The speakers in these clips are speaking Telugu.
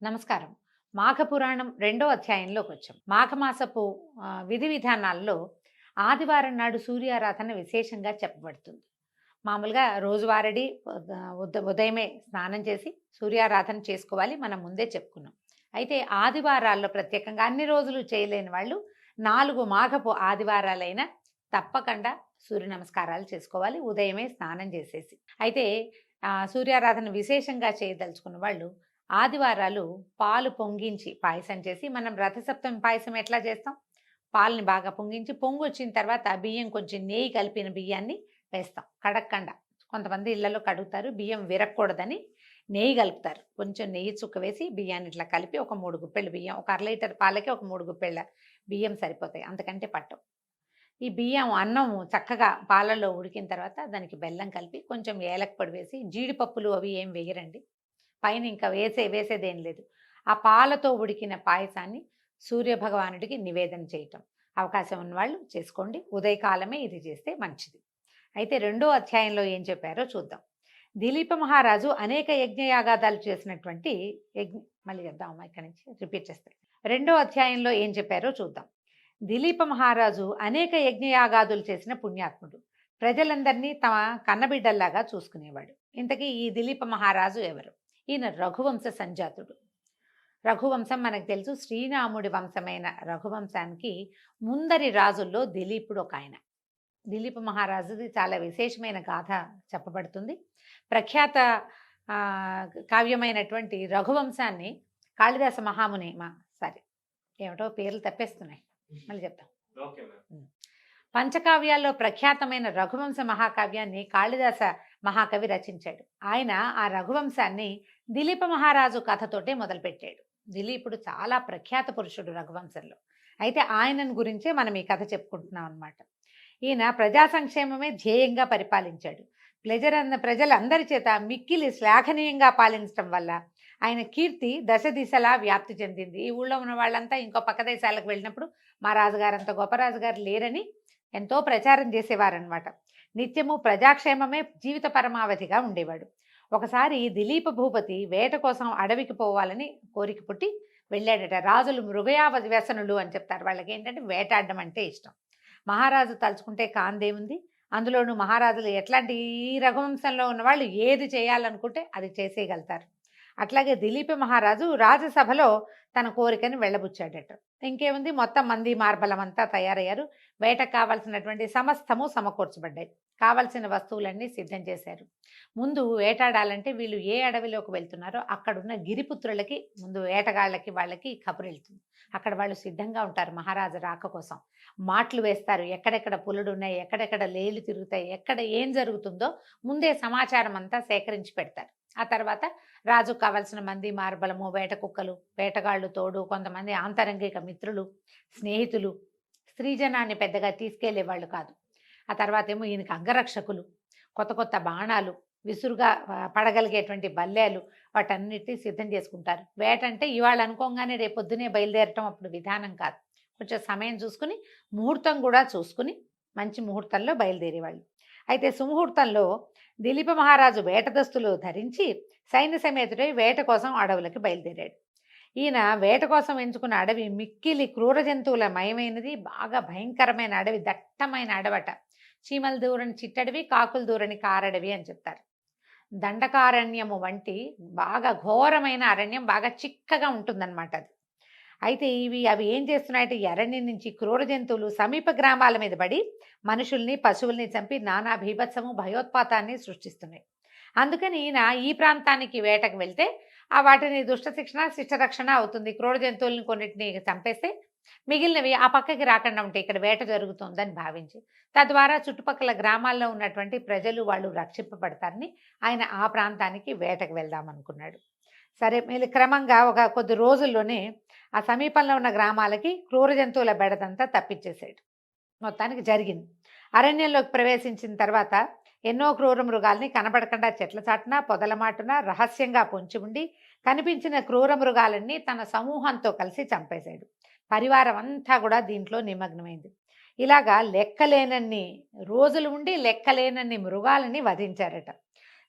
నమస్కారం. మాఘపురాణం రెండో అధ్యాయంలోకి వచ్చాం. మాఘమాసపు విధి విధానాల్లో ఆదివారం నాడు సూర్యారాధన విశేషంగా చెప్పబడుతుంది. మామూలుగా రోజువారీ ఉదయమే స్నానం చేసి సూర్యారాధన చేసుకోవాలి. మనం ముందే చెప్పుకున్నాం. అయితే ఆదివారాల్లో ప్రత్యేకంగా అన్ని రోజులు చేయలేని వాళ్ళు 4 మాఘపు ఆదివారాలైనా తప్పకుండా సూర్య నమస్కారాలు చేసుకోవాలి. ఉదయమే స్నానం చేసేసి. అయితే సూర్యారాధన విశేషంగా చేయదలుచుకున్న వాళ్ళు ఆదివారాలు పాలు పొంగించి పాయసం చేసి, మనం రథసప్తమి పాయసం ఎట్లా చేస్తాం? పాలని బాగా పొంగించి, పొంగొచ్చిన తర్వాత బియ్యం కొంచెం నెయ్యి కలిపిన బియ్యాన్ని వేస్తాం కడక్కండా. కొంతమంది ఇళ్లలో కడుగుతారు, బియ్యం విరగకూడదని నెయ్యి కలుపుతారు. కొంచెం నెయ్యి చుక్క వేసి బియ్యాన్ని ఇట్లా కలిపి ఒక 3 గుప్పెళ్ళ బియ్యం, ఒక అర లీటర్ పాలకి ఒక 3 గుప్పెళ్ళ బియ్యం సరిపోతాయి, అంతకంటే పట్టవు. ఈ బియ్యం అన్నం చక్కగా పాలల్లో ఉడికిన తర్వాత దానికి బెల్లం కలిపి కొంచెం ఏలక పొడి వేసి, జీడిపప్పులు అవి ఏం వేయరండి, పైన ఇంకా వేసేదేం లేదు. ఆ పాలతో ఉడికిన పాయసాన్ని సూర్యభగవానుడికి నివేదన చేయటం అవకాశం ఉన్నవాళ్ళు చేసుకోండి. ఉదయకాలమే ఇది చేస్తే మంచిది. అయితే రెండో అధ్యాయంలో ఏం చెప్పారో చూద్దాం. దిలీప మహారాజు అనేక యజ్ఞయాగాదాలు చేసినటువంటి మళ్ళీ చెప్దామమ్మా, ఇక్కడి నుంచి రిపీట్ చేస్తే. రెండో అధ్యాయంలో ఏం చెప్పారో చూద్దాం. దిలీప మహారాజు అనేక యజ్ఞయాగాదులు చేసిన పుణ్యాత్ముడు. ప్రజలందరినీ తమ కన్నబిడ్డల్లాగా చూసుకునేవాడు. ఇంతకీ ఈ దిలీప మహారాజు ఎవరు? ఈయన రఘువంశ సంజాతుడు. రఘువంశం మనకు తెలుసు, శ్రీరాముడి వంశమైన రఘువంశానికి ముందరి రాజుల్లో దిలీపుడు ఒక ఆయన. దిలీప మహారాజుది చాలా విశేషమైన గాథ చెప్పబడుతుంది. ప్రఖ్యాత కావ్యమైనటువంటి రఘువంశాన్ని కాళిదాస మహాముని ఏమిటో పేర్లు తప్పేస్తున్నాయి, మళ్ళీ చెప్తాం. పంచకావ్యాల్లో ప్రఖ్యాతమైన రఘువంశ మహాకావ్యాన్ని కాళిదాస మహాకవి రచించాడు. ఆయన ఆ రఘువంశాన్ని దిలీప మహారాజు కథతోటే మొదలుపెట్టాడు. దిలీపుడు చాలా ప్రఖ్యాత పురుషుడు రఘువంశంలో. అయితే ఆయనను గురించే మనం ఈ కథ చెప్పుకుంటున్నాం అన్నమాట. ఈయన ప్రజా సంక్షేమమే ధ్యేయంగా పరిపాలించాడు. ప్రజలందరి చేత మిక్కిలి శ్లాఘనీయంగా పాలించడం వల్ల ఆయన కీర్తి దశ దిశలా వ్యాప్తి చెందింది. ఈ ఊళ్ళో ఉన్న వాళ్ళంతా ఇంకో పక్క దేశాలకు వెళ్ళినప్పుడు మా రాజుగారంత గొప్ప రాజుగారు లేరని ఎంతో ప్రచారం చేసేవారనమాట. నిత్యము ప్రజాక్షేమమే జీవిత పరమావధిగా ఉండేవాడు. ఒకసారి దిలీప భూపతి వేట కోసం అడవికి పోవాలని కోరిక పుట్టి వెళ్ళాడట. రాజులు మృగయావ వ్యసనులు అని చెప్తారు. వాళ్ళకి ఏంటంటే వేటాడడం అంటే ఇష్టం. మహారాజు తలుచుకుంటే కాందేముంది, అందులోనూ మహారాజులు ఎట్లాంటి ఈ రఘువంశంలో ఉన్నవాళ్ళు ఏది చేయాలనుకుంటే అది చేసేయగలుగుతారు. అట్లాగే దిలీప మహారాజు రాజసభలో తన కోరికని వెళ్ళబుచ్చాడట. ఇంకేముంది, మొత్తం మంది మార్బలం అంతా తయారయ్యారు. వేటకు కావాల్సినటువంటి సమస్తము సమకూర్చబడ్డాయి. కావలసిన వస్తువులన్నీ సిద్ధం చేశారు. ముందు వేటాడాలంటే వీళ్ళు ఏ అడవిలోకి వెళ్తున్నారో అక్కడున్న గిరిపుత్రులకి, ముందు వేటగాళ్ళకి వాళ్ళకి కబురు వెళ్తుంది. అక్కడ వాళ్ళు సిద్ధంగా ఉంటారు మహారాజు రాక కోసం. మాటలు వేస్తారు, ఎక్కడెక్కడ పులుడు ఉన్నాయి, ఎక్కడెక్కడ లేలు తిరుగుతాయి, ఎక్కడ ఏం జరుగుతుందో ముందే సమాచారం అంతా సేకరించి పెడతారు. ఆ తర్వాత రాజుకు కావలసిన మంది మార్బలము, వేట కుక్కలు, వేటగాళ్ళు తోడు, కొంతమంది ఆంతరంగిక మిత్రులు, స్నేహితులు. స్త్రీజనాన్ని పెద్దగా తీసుకెళ్లేవాళ్ళు కాదు. ఆ తర్వాత ఏమో ఈయనకి అంగరక్షకులు, కొత్త కొత్త బాణాలు, విసురుగా పడగలిగేటువంటి బల్లేలు, వాటన్నిటినీ సిద్ధం చేసుకుంటారు. వేటంటే ఇవాళ అనుకోగానే రేపొద్దునే బయలుదేరటం అప్పుడు విధానం కాదు. కొంచెం సమయం చూసుకుని, ముహూర్తం కూడా చూసుకుని మంచి ముహూర్తంలో బయలుదేరేవాళ్ళు. అయితే సుముహూర్తంలో దిలీప మహారాజు వేట దుస్తులు ధరించి సైన్య సమేతుడై వేట కోసం అడవులకి బయలుదేరాడు. ఈయన వేట కోసం ఎంచుకున్న అడవి మిక్కిలి క్రూర జంతువుల మయమైనది, బాగా భయంకరమైన అడవి, దట్టమైన అడవట. చీమలు దూరని చిట్టడవి, కాకులు దూరని కారడవి అని చెప్తారు. దండకారణ్యము వంటి బాగా ఘోరమైన అరణ్యం, బాగా చిక్కగా ఉంటుందన్నమాట అది. అయితే అవి ఏం చేస్తున్నాయంటే, ఈ అరణ్యం నుంచి క్రూర జంతువులు సమీప గ్రామాల మీద పడి మనుషుల్ని, పశువుల్ని చంపి నానా భీభత్సము, భయోత్పాతాన్ని సృష్టిస్తున్నాయి. అందుకని ఈయన ఈ ప్రాంతానికి వేటకు వెళ్తే వాటిని దుష్ట శిక్షణ, శిష్టరక్షణ అవుతుంది. క్రూర జంతువులను కొన్నిటిని చంపేస్తే మిగిలినవి ఆ పక్కకి రాకుండా ఉంటాయి, ఇక్కడ వేట జరుగుతుందని భావించి, తద్వారా చుట్టుపక్కల గ్రామాల్లో ఉన్నటువంటి ప్రజలు వాళ్ళు రక్షింపబడతారని ఆయన ఆ ప్రాంతానికి వేటకు వెళ్దామనుకున్నాడు. సరే, మళ్ళీ క్రమంగా ఒక కొద్ది రోజుల్లోనే ఆ సమీపంలో ఉన్న గ్రామాలకి క్రూర జంతువుల బెడదంతా తప్పించేసాడు. మొత్తానికి జరిగింది. అరణ్యంలోకి ప్రవేశించిన తర్వాత ఎన్నో క్రూర మృగాల్ని కనబడకుండా చెట్ల చాటున, పొదల మాటున రహస్యంగా పొంచి ఉండి కనిపించిన క్రూర మృగాలన్నీ తన సమూహంతో కలిసి చంపేశాడు. పరివారం అంతా కూడా దీంట్లో నిమగ్నమైంది. ఇలాగా లెక్కలేనన్ని రోజులు ఉండి లెక్కలేనన్ని మృగాలని వధించారట.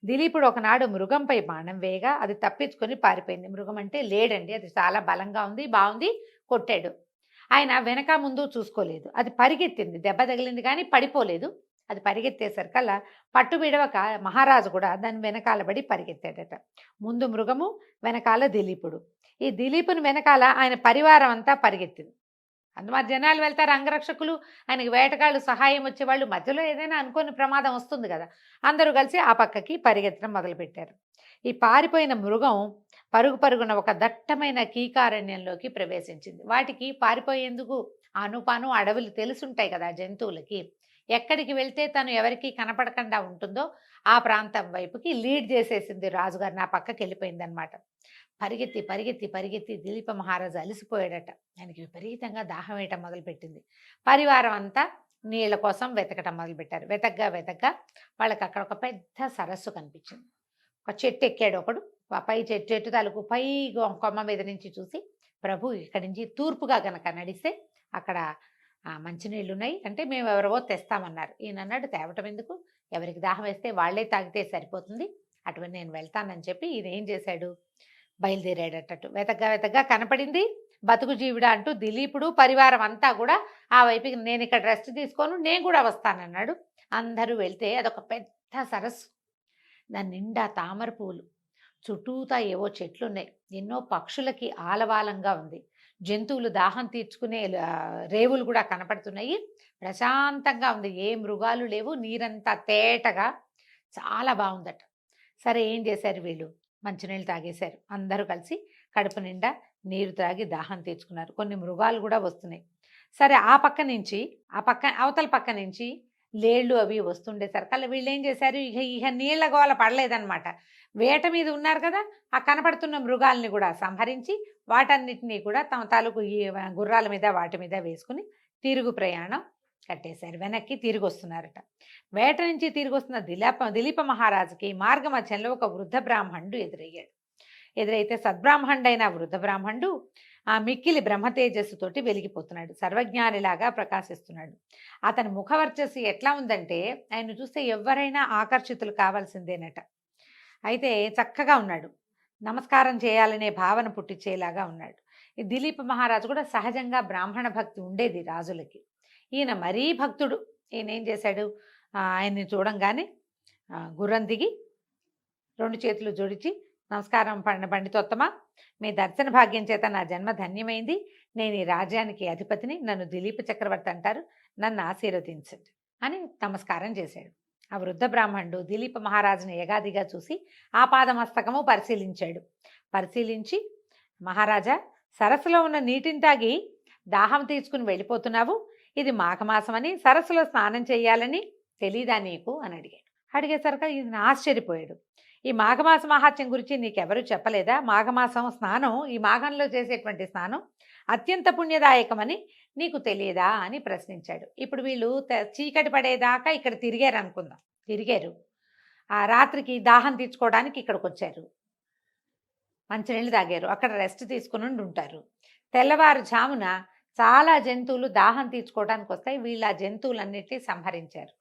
దిలీపుడు ఒకనాడు మృగంపై బాణం వేయగా అది తప్పించుకొని పారిపోయింది. మృగం అంటే లేడండి, అది చాలా బలంగా ఉంది, బాగుంది, కొట్టాడు. ఆయన వెనక ముందు చూసుకోలేదు, అది పరిగెత్తింది, దెబ్బ తగిలింది కానీ పడిపోలేదు. అది పరిగెత్తేసరికల్లా పట్టు విడవక మహారాజు కూడా దాని వెనకాల పడి పరిగెత్తాడట. ముందు మృగము, వెనకాల దిలీపుడు. ఈ దిలీపుని వెనకాల ఆయన పరివారం అంతా పరిగెత్తింది. అందువల్ల జనాలు వెళ్తారు, అంగరక్షకులు, ఆయనకి వేటగాళ్ళు సహాయం వచ్చేవాళ్ళు, మధ్యలో ఏదైనా అనుకోని ప్రమాదం వస్తుంది కదా, అందరూ కలిసి ఆ పక్కకి పరిగెత్తడం మొదలుపెట్టారు. ఈ పారిపోయిన మృగం పరుగు పరుగున ఒక దట్టమైన కీకారణ్యంలోకి ప్రవేశించింది. వాటికి పారిపోయేందుకు ఆనుపాను అడవులు తెలుసుంటాయి కదా జంతువులకి. ఎక్కడికి వెళ్తే తను ఎవరికి కనపడకుండా ఉంటుందో ఆ ప్రాంతం వైపుకి లీడ్ చేసేసింది రాజుగారు, నా పక్కకి వెళ్ళిపోయింది అనమాట. పరిగెత్తి పరిగెత్తి పరిగెత్తి దిలీప మహారాజు అలసిపోయాడట. ఆయనకి విపరీతంగా దాహం వేయటం మొదలుపెట్టింది. పరివారం అంతా నీళ్ల కోసం వెతకటం మొదలుపెట్టారు. వెతగ్గా వెతగ్గా వాళ్ళకి అక్కడ ఒక పెద్ద సరస్సు కనిపించింది. ఒక చెట్టు ఎక్కాడు ఒకడు, ఆ పై చెట్టు తాలూకు పై కొమ్మ మీద నుంచి చూసి, ప్రభు ఇక్కడి నుంచి తూర్పుగా గనక నడిస్తే అక్కడ మంచినీళ్ళు ఉన్నాయి అంటే మేము ఎవరవో తెస్తామన్నారు. ఈయన అన్నాడు, తేవటం ఎందుకు, ఎవరికి దాహం వేస్తే వాళ్ళే తాగితే సరిపోతుంది, అటువంటి నేను వెళ్తానని చెప్పి ఈయన ఏం చేశాడు, బయలుదేరాడటట్టు. వెతగ్గా వెతగ్గా కనపడింది. బతుకు జీవుడా అంటూ దిలీపుడు పరివారం అంతా కూడా ఆ వైపుకి, నేను ఇక్కడ రెస్ట్ తీసుకోను, నేను కూడా వస్తానన్నాడు. అందరూ వెళ్తే అదొక పెద్ద సరస్సు, దాని నిండా తామర పువ్వులు, చుట్టూతా ఏవో చెట్లున్నాయి, ఎన్నో పక్షులకి ఆలవాలంగా ఉంది, జంతువులు దాహం తీర్చుకునే రేవులు కూడా కనపడుతున్నాయి, ప్రశాంతంగా ఉంది, ఏ మృగాలు లేవు, నీరంతా తేటగా చాలా బాగుందట. సరే ఏం చేశారు వీళ్ళు, మంచినీళ్ళు తాగేశారు. అందరూ కలిసి కడుపు నిండా నీరు తాగి దాహం తీర్చుకున్నారు. కొన్ని మృగాలు కూడా వస్తున్నాయి. సరే ఆ పక్క నుంచి, ఆ పక్క అవతల పక్క నుంచి లేళ్ళు అవి వస్తుండేసరికల్లా వీళ్ళు ఏం చేశారు, ఇక ఇక నీళ్ల గోల పడలేదన్నమాట. వేట మీద ఉన్నారు కదా, ఆ కనపడుతున్న మృగాల్ని కూడా సంహరించి వాటన్నిటినీ కూడా తమ తాలూకు ఈ గుర్రాల మీద వాటి మీద వేసుకుని తిరుగు ప్రయాణం కట్టేశారు. వెనక్కి తిరిగి వస్తున్నారట. వేట నుంచి తిరిగి వస్తున్న దిలీప మహారాజుకి మార్గ మధ్యంలో ఒక వృద్ధ బ్రాహ్మణుడు ఎదురయ్యాడు. ఎదురైతే సద్బ్రాహ్మణుడైన వృద్ధ బ్రాహ్మణుడు ఆ మిక్కిలి బ్రహ్మతేజస్సుతోటి వెలిగిపోతున్నాడు, సర్వజ్ఞానిలాగా ప్రకాశిస్తున్నాడు. అతని ముఖవర్చస్సు ఎట్లా ఉందంటే ఆయన చూస్తే ఎవరైనా ఆకర్షితులు కావాల్సిందేనట. అయితే చక్కగా ఉన్నాడు, నమస్కారం చేయాలనే భావన పుట్టించేలాగా ఉన్నాడు. ఈ దిలీప మహారాజు కూడా సహజంగా బ్రాహ్మణ భక్తి ఉండేది రాజులకి. ఈయన మరీ భక్తుడు. ఈయన ఏం చేశాడు, ఆయన్ని చూడంగానే గుర్రం దిగి 2 చేతులు జోడించి, నమస్కారం పండితోత్తమ, మీ దర్శన భాగ్యం చేత నా జన్మ ధన్యమైంది, నేను ఈ రాజ్యానికి అధిపతిని, నన్ను దిలీప చక్రవర్తి అంటారు, నన్ను ఆశీర్వదించండి అని నమస్కారం చేశాడు. ఆ వృద్ధ బ్రాహ్మణుడు దిలీప మహారాజుని ఎగాదిగా చూసి ఆ పాదమస్తకము పరిశీలించాడు. పరిశీలించి, మహారాజా, సరస్సులో ఉన్న నీటిని తాగి దాహం తీర్చుకుని వెళ్ళిపోతున్నావు, ఇది మాఘమాసమని, సరస్సులో స్నానం చేయాలని తెలీదా నీకు అని అడిగాడు. అడిగేసరికి ఈయన ఆశ్చర్యపోయాడు. ఈ మాఘమాస మహాత్యం గురించి నీకెవరూ చెప్పలేదా, మాఘమాసం స్నానం, ఈ మాఘంలో చేసేటువంటి స్నానం అత్యంత పుణ్యదాయకమని నీకు తెలియదా అని ప్రశ్నించాడు. ఇప్పుడు వీళ్ళు చీకటి పడేదాకా ఇక్కడ తిరిగారు అనుకుందాం, తిరిగారు, ఆ రాత్రికి దాహం తీర్చుకోవడానికి ఇక్కడికి వచ్చారు, మంచినీళ్ళు తాగారు, అక్కడ రెస్ట్ తీసుకుని ఉంటారు. తెల్లవారుజామున చాలా జంతువులు దాహం తీర్చుకోవడానికి వస్తాయి, వీళ్ళు ఆ జంతువులన్నిటినీ సంహరించారు.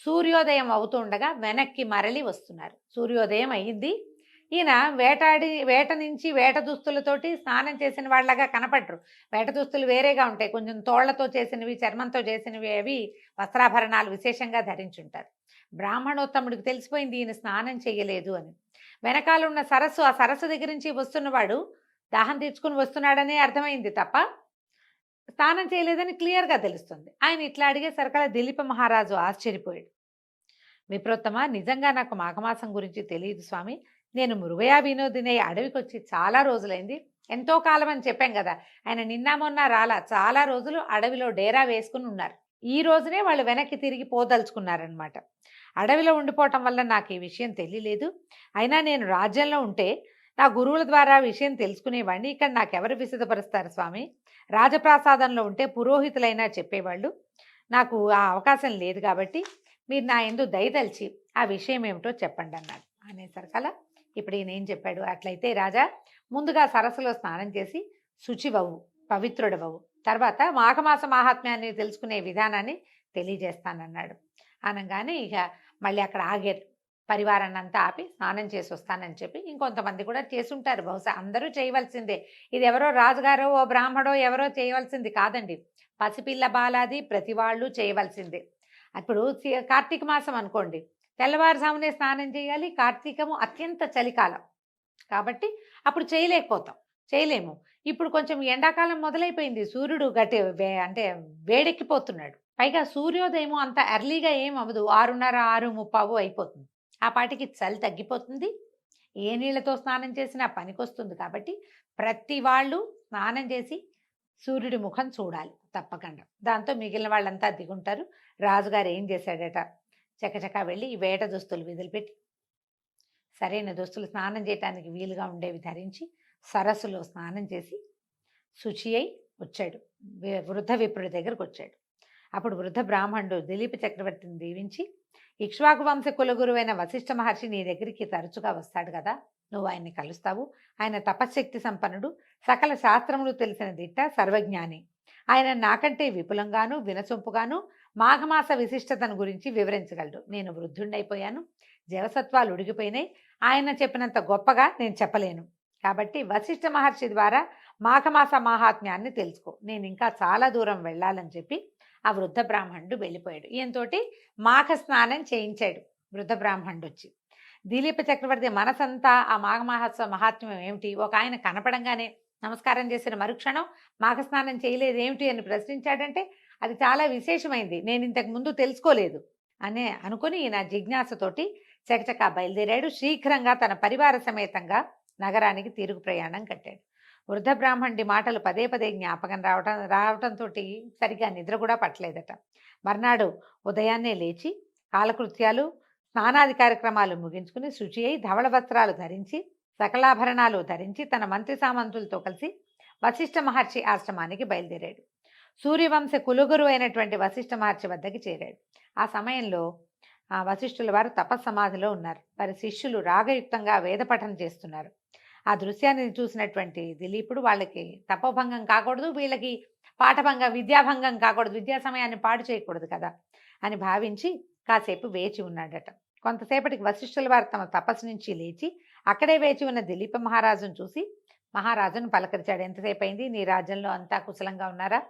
సూర్యోదయం అవుతుండగా వెనక్కి మరలి వస్తున్నారు. సూర్యోదయం అయ్యింది. ఈయన వేట నుంచి వేట దుస్తులతోటి స్నానం చేసిన వాళ్ళగా కనపడరు. వేట దుస్తులు వేరేగా ఉంటాయి, కొంచెం తోళ్లతో చేసినవి, చర్మంతో చేసినవి, అవి వస్త్రాభరణాలు విశేషంగా ధరించుంటారు. బ్రాహ్మణోత్తముడికి తెలిసిపోయింది ఈయన స్నానం చేయలేదు అని. వెనకాల ఉన్న సరస్సు, ఆ సరస్సు దగ్గర నుంచి వస్తున్నవాడు దాహం తీర్చుకుని వస్తున్నాడనే అర్థమైంది తప్ప స్నానం చేయలేదని క్లియర్గా తెలుస్తుంది. ఆయన ఇట్లా అడిగేసరికల్లా దిలీప మహారాజు ఆశ్చర్యపోయాడు. విప్రోత్తమ, నిజంగా నాకు మాఘమాసం గురించి తెలియదు స్వామి, నేను మృగయా వినోదినై అడవికి వచ్చి చాలా రోజులైంది, ఎంతో కాలం అని చెప్పాం కదా, ఆయన నిన్న మొన్న రాలా, చాలా రోజులు అడవిలో డేరా వేసుకుని ఉన్నారు. ఈ రోజునే వాళ్ళు వెనక్కి తిరిగి పోదలుచుకున్నారనమాట. అడవిలో ఉండిపోవటం వల్ల నాకు ఈ విషయం తెలియలేదు, అయినా నేను రాజ్యంలో ఉంటే నా గురువుల ద్వారా విషయం తెలుసుకునేవాడిని, ఇక్కడ నాకెవరు విశదపరుస్తారు స్వామి, రాజప్రాసాదంలో ఉంటే పురోహితులైనా చెప్పేవాళ్ళు, నాకు ఆ అవకాశం లేదు కాబట్టి మీరు నా యందు దయతలిచి ఆ విషయం ఏమిటో చెప్పండి అన్నాడు. అనేసరికల్లా ఇప్పుడు ఈయన ఏం చెప్పాడు, అట్లయితే రాజా, ముందుగా సరస్సులో స్నానం చేసి శుచివవు, పవిత్రుడవవు, తర్వాత మాఘమాస మాహాత్మ్యాన్ని తెలుసుకునే విధానాన్ని తెలియజేస్తానన్నాడు. అనగానే ఇక మళ్ళీ అక్కడ ఆగారు. పరివారాన్నంతా ఆపి స్నానం చేసి వస్తానని చెప్పి ఇంకొంతమంది కూడా చేసుంటారు బహుశా. అందరూ చేయవలసిందే. ఇది ఎవరో రాజుగారో ఓ బ్రాహ్మడో ఎవరో చేయవలసింది కాదండి. పసిపిల్ల బాలాది ప్రతి వాళ్ళు చేయవలసిందే. ఇప్పుడు కార్తీక మాసం అనుకోండి, తెల్లవారుజామునే స్నానం చేయాలి. కార్తీకము అత్యంత చలికాలం కాబట్టి అప్పుడు చేయలేము. ఇప్పుడు కొంచెం ఎండాకాలం మొదలైపోయింది. సూర్యుడు అంటే వేడెక్కిపోతున్నాడు. పైగా సూర్యోదయం అంత ఎర్లీగా ఏం అవ్వదు. 6:30, 6:35 అయిపోతుంది. ఆ పాటికి చలి తగ్గిపోతుంది. ఏ నీళ్లతో స్నానం చేసినా పనికొస్తుంది కాబట్టి ప్రతి వాళ్ళు స్నానం చేసి సూర్యుడి ముఖం చూడాలి తప్పకుండా. దాంతో మిగిలిన వాళ్ళంతా దిగుంటారు. రాజుగారు ఏం చేశాడట, చకచకా వెళ్ళి ఈ వేట దుస్తులు విదిలిపెట్టి సరైన దుస్తులు స్నానం చేయటానికి వీలుగా ఉండేవి ధరించి సరస్సులో స్నానం చేసి శుచి అయి వచ్చాడు. వృద్ధ విప్రుడి దగ్గరకు వచ్చాడు. అప్పుడు వృద్ధ బ్రాహ్మణుడు దిలీప చక్రవర్తిని దీవించి, ఇక్ష్వాకు వంశ కులగురువైన వశిష్ఠ మహర్షి నీ దగ్గరికి తరచుగా వస్తాడు కదా, నువ్వు ఆయన్ని కలుస్తావు. ఆయన తపశ్శక్తి సంపన్నుడు, సకల శాస్త్రములు తెలిసిన దిట్ట, సర్వజ్ఞాని. ఆయన నాకంటే విపులంగాను వినసొంపుగాను మాఘమాస విశిష్టతను గురించి వివరించగలడు. నేను వృద్ధుండైపోయాను, జవసత్వాలు ఉడిగిపోయినాయి. ఆయన చెప్పినంత గొప్పగా నేను చెప్పలేను. కాబట్టి వశిష్ఠ మహర్షి ద్వారా మాఘమాస మహాత్మ్యాన్ని తెలుసుకో. నేను ఇంకా చాలా దూరం వెళ్ళాలని చెప్పి ఆ వృద్ధ బ్రాహ్మణుడు వెళ్ళిపోయాడు. ఈయనతోటి మాఘ స్నానం చేయించాడు వృద్ధ బ్రాహ్మణుడు వచ్చి. దిలీప చక్రవర్తి మనసంతా ఆ మాఘమాస మహాత్మ్యం ఏమిటి, ఒక ఆయన కనపడంగానే నమస్కారం చేసిన మరుక్షణం మాఘస్నానం చేయలేదు ఏమిటి అని ప్రశ్నించాడంటే అది చాలా విశేషమైంది, నేను ఇంతకు ముందు తెలుసుకోలేదు అనే అనుకుని ఈయన జిజ్ఞాసతోటి చకచకా బయలుదేరాడు. శీఘ్రంగా తన పరివార సమేతంగా నగరానికి తిరుగు ప్రయాణం కట్టాడు. వృద్ధ బ్రాహ్మణుడి మాటలు పదే పదే జ్ఞాపకం రావటంతో సరిగా నిద్ర కూడా పట్టలేదట. మర్నాడు ఉదయాన్నే లేచి కాలకృత్యాలు స్నానాది కార్యక్రమాలు ముగించుకుని శుచి అయి ధవళ వస్త్రాలు ధరించి సకలాభరణాలు ధరించి తన మంత్రి సామంతులతో కలిసి వశిష్ఠ మహర్షి ఆశ్రమానికి బయలుదేరాడు. సూర్యవంశ కులుగురు అయినటువంటి వశిష్ఠ మహర్షి వద్దకి చేరాడు. ఆ సమయంలో వశిష్ఠుల వారు తపస్సమాధిలో ఉన్నారు. వారి శిష్యులు రాగయుక్తంగా వేదపఠనం చేస్తున్నారు. ఆ దృశ్యాన్ని చూసినటువంటి దిలీపుడు వాళ్ళకి తపోభంగం కాకూడదు, వీళ్ళకి పాఠభంగం విద్యాభంగం కాకూడదు, విద్యా సమయాన్ని పాడు చేయకూడదు కదా అని భావించి కాసేపు వేచి ఉన్నాడట. కొంతసేపటికి వశిష్ఠుల వారు తమ తపస్సు నుంచి లేచి అక్కడే వేచి ఉన్న దిలీప మహారాజును చూసి మహారాజును పలకరించాడు. ఎంతసేపు అయింది, నీ రాజ్యంలో అంతా కుశలంగా ఉన్నారా,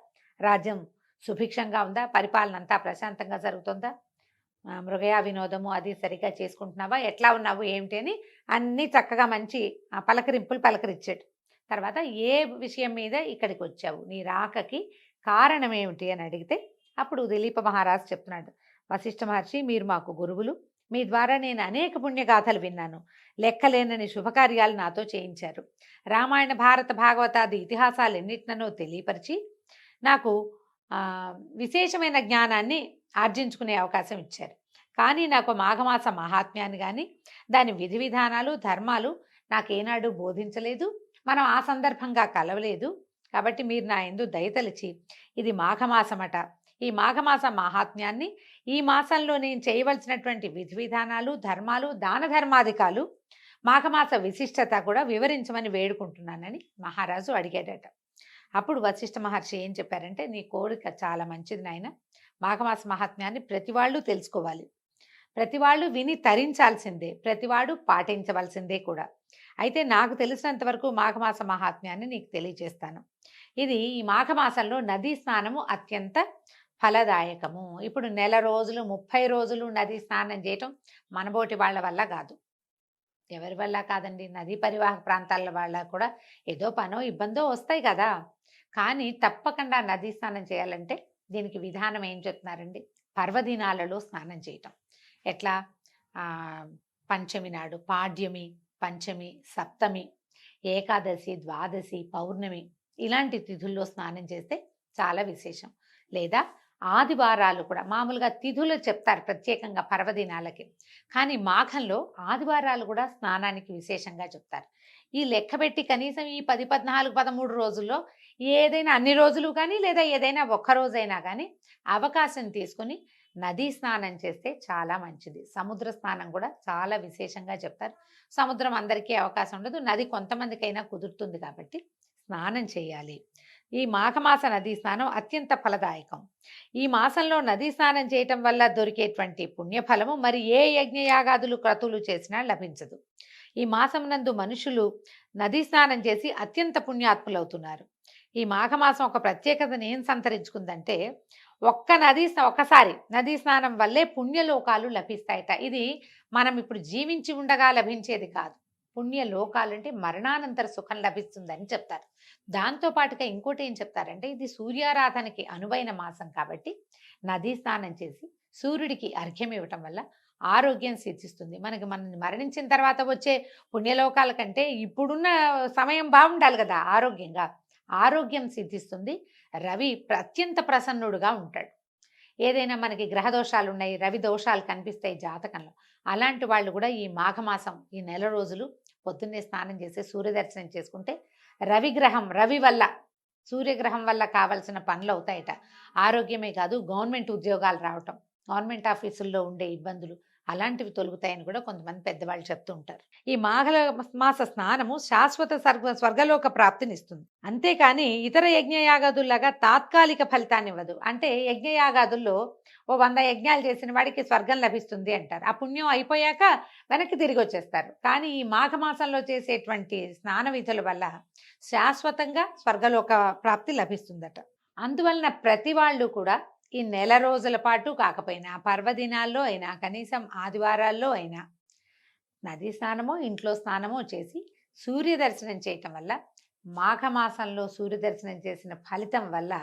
రాజ్యం సుభిక్షంగా ఉందా, పరిపాలన అంతా ప్రశాంతంగా జరుగుతుందా, మృగయా వినోదము అది సరిగా చేసుకుంటున్నావా, ఎట్లా ఉన్నావు ఏమిటి అని అన్నీ చక్కగా మంచి పలకరింపులు పలకరించాడు. తర్వాత ఏ విషయం మీద ఇక్కడికి వచ్చావు, నీ రాకకి కారణం ఏమిటి అని అడిగితే అప్పుడు దిలీప మహారాజు చెప్తున్నాడు, వశిష్ఠ మహర్షి మీరు మాకు గురువులు, మీ ద్వారా నేను అనేక పుణ్యగాథలు విన్నాను, లెక్కలేనని శుభకార్యాలు నాతో చేయించారు, రామాయణ భారత భాగవతాది ఇతిహాసాలు ఎన్నిటినో తెలియపరిచి నాకు విశేషమైన జ్ఞానాన్ని ఆర్జించుకునే అవకాశం ఇచ్చారు. కానీ నాకు మాఘమాస మహాత్మ్యాన్ని కానీ దాని విధి విధానాలు ధర్మాలు నాకేనాడు బోధించలేదు, మనం ఆ సందర్భంగా కలవలేదు. కాబట్టి మీరు నా యందు దయతలిచి ఇది మాఘమాసమట, ఈ మాఘమాస మహాత్మ్యాన్ని, ఈ మాసంలో నేను చేయవలసినటువంటి విధి విధానాలు ధర్మాలు దాన ధర్మాధికాలు మాఘమాస విశిష్టత కూడా వివరించమని వేడుకుంటున్నానని మహారాజు అడిగాడట. అప్పుడు వశిష్ఠ మహర్షి ఏం చెప్పారంటే, నీ కోరిక చాలా మంచిది నాయన, మాఘమాస మహాత్మ్యాన్ని ప్రతి వాళ్ళు తెలుసుకోవాలి, ప్రతి వాళ్ళు విని తరించాల్సిందే, ప్రతివాడు పాటించవలసిందే కూడా. అయితే నాకు తెలిసినంత వరకు మాఘమాస మహాత్మ్యాన్ని నీకు తెలియజేస్తాను. ఇది ఈ మాఘమాసంలో నదీ స్నానము అత్యంత ఫలదాయకము. ఇప్పుడు నెల రోజులు 30 రోజులు నదీ స్నానం చేయటం మనబోటి వాళ్ళ వల్ల కాదు, ఎవరి వల్ల కాదండి, నదీ పరివాహక ప్రాంతాల వాళ్ళ కూడా ఏదో పనో ఇబ్బందో వస్తాయి కదా. కానీ తప్పకుండా నదీ స్నానం చేయాలంటే దీనికి విధానం ఏం చెప్తున్నారండి, పర్వదినాలలో స్నానం చేయటం. ఎట్లా, పంచమి నాడు, పాడ్యమి, పంచమి, సప్తమి, ఏకాదశి, ద్వాదశి, పౌర్ణమి ఇలాంటి తిథుల్లో స్నానం చేస్తే చాలా విశేషం. లేదా ఆదివారాలు కూడా, మామూలుగా తిథులు చెప్తారు ప్రత్యేకంగా పర్వదినాలకి, కానీ మాఘంలో ఆదివారాలు కూడా స్నానానికి విశేషంగా చెప్తారు. ఈ లెక్కబెట్టి కనీసం ఈ 10, 14, 13 రోజుల్లో ఏదైనా అన్ని రోజులు కానీ లేదా ఏదైనా ఒక్క రోజైనా కానీ అవకాశం తీసుకుని నదీ స్నానం చేస్తే చాలా మంచిది. సముద్ర స్నానం కూడా చాలా విశేషంగా చెప్తారు. సముద్రం అందరికీ అవకాశం ఉండదు, నది కొంతమందికైనా కుదురుతుంది కాబట్టి స్నానం చేయాలి. ఈ మాఘమాస నదీ స్నానం అత్యంత ఫలదాయకం. ఈ మాసంలో నదీ స్నానం చేయటం వల్ల దొరికేటువంటి పుణ్యఫలము మరి ఏ యజ్ఞయాగాదులు క్రతువులు చేసినా లభించదు. ఈ మాసం నందు మనుషులు నదీ స్నానం చేసి అత్యంత పుణ్యాత్ములవుతున్నారు. ఈ మాఘమాసం ఒక ప్రత్యేకతను ఏం సంతరించుకుందంటే ఒక్కసారి నదీ స్నానం వల్లే పుణ్యలోకాలు లభిస్తాయట. ఇది మనం ఇప్పుడు జీవించి ఉండగా లభించేది కాదు. పుణ్యలోకాలంటే మరణానంతర సుఖం లభిస్తుందని చెప్తారు. దాంతో పాటుగా ఇంకోటి ఏం చెప్తారంటే ఇది సూర్యారాధనకి అనువైన మాసం కాబట్టి నదీ స్నానం చేసి సూర్యుడికి అర్ఘ్యం ఇవ్వటం వల్ల ఆరోగ్యం సిద్ధిస్తుంది. మనం మరణించిన తర్వాత వచ్చే పుణ్యలోకాల కంటే ఇప్పుడున్న సమయం బాగుండాలి కదా ఆరోగ్యంగా. ఆరోగ్యం సిద్ధిస్తుంది. రవి అత్యంత ప్రసన్నుడుగా ఉంటాడు. ఏదైనా మనకి గ్రహ దోషాలు ఉన్నాయి, రవి దోషాలు కనిపిస్తాయి జాతకంలో, అలాంటి వాళ్ళు కూడా ఈ మాఘమాసం ఈ నెల రోజులు పొద్దున్నే స్నానం చేసి సూర్యదర్శనం చేసుకుంటే రవి వల్ల సూర్యగ్రహం వల్ల కావాల్సిన పనులు అవుతాయట. ఆరోగ్యమే కాదు, గవర్నమెంట్ ఉద్యోగాలు రావటం, గవర్నమెంట్ ఆఫీసుల్లో ఉండే ఇబ్బందులు అలాంటివి తొలుగుతాయని కూడా కొంతమంది పెద్దవాళ్ళు చెప్తూ ఉంటారు. ఈ మాఘమాస స్నానము శాశ్వత స్వర్గలోక ప్రాప్తినిస్తుంది. అంతేకాని ఇతర యజ్ఞయాగాదుల్లాగా తాత్కాలిక ఫలితాన్ని ఇవ్వదు. అంటే యజ్ఞయాగాదుల్లో 100 యజ్ఞాలు చేసిన వాడికి స్వర్గం లభిస్తుంది అంటారు. ఆ పుణ్యం అయిపోయాక వెనక్కి తిరిగి వచ్చేస్తారు. కానీ ఈ మాఘమాసంలో చేసేటువంటి స్నాన విధుల వల్ల శాశ్వతంగా స్వర్గలోక ప్రాప్తి లభిస్తుందట. అందువలన ప్రతి వాళ్ళు కూడా ఈ నెల రోజుల పాటు కాకపోయినా పర్వదినాల్లో అయినా కనీసం ఆదివారాల్లో అయినా నదీ స్నానమో ఇంట్లో స్నానమో చేసి సూర్య దర్శనం చేయటం వల్ల మాఘమాసంలో సూర్య దర్శనం చేసిన ఫలితం వల్ల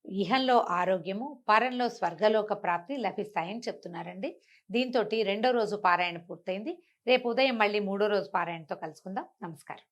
ఇహంలో ఆరోగ్యము, పరంలో స్వర్గలోక ప్రాప్తి లభిస్తాయని చెప్తున్నారండి. దీంతో 2వ రోజు పారాయణ పూర్తయింది. రేపు ఉదయం మళ్ళీ 3వ రోజు పారాయణతో కలుసుకుందాం. నమస్కారం.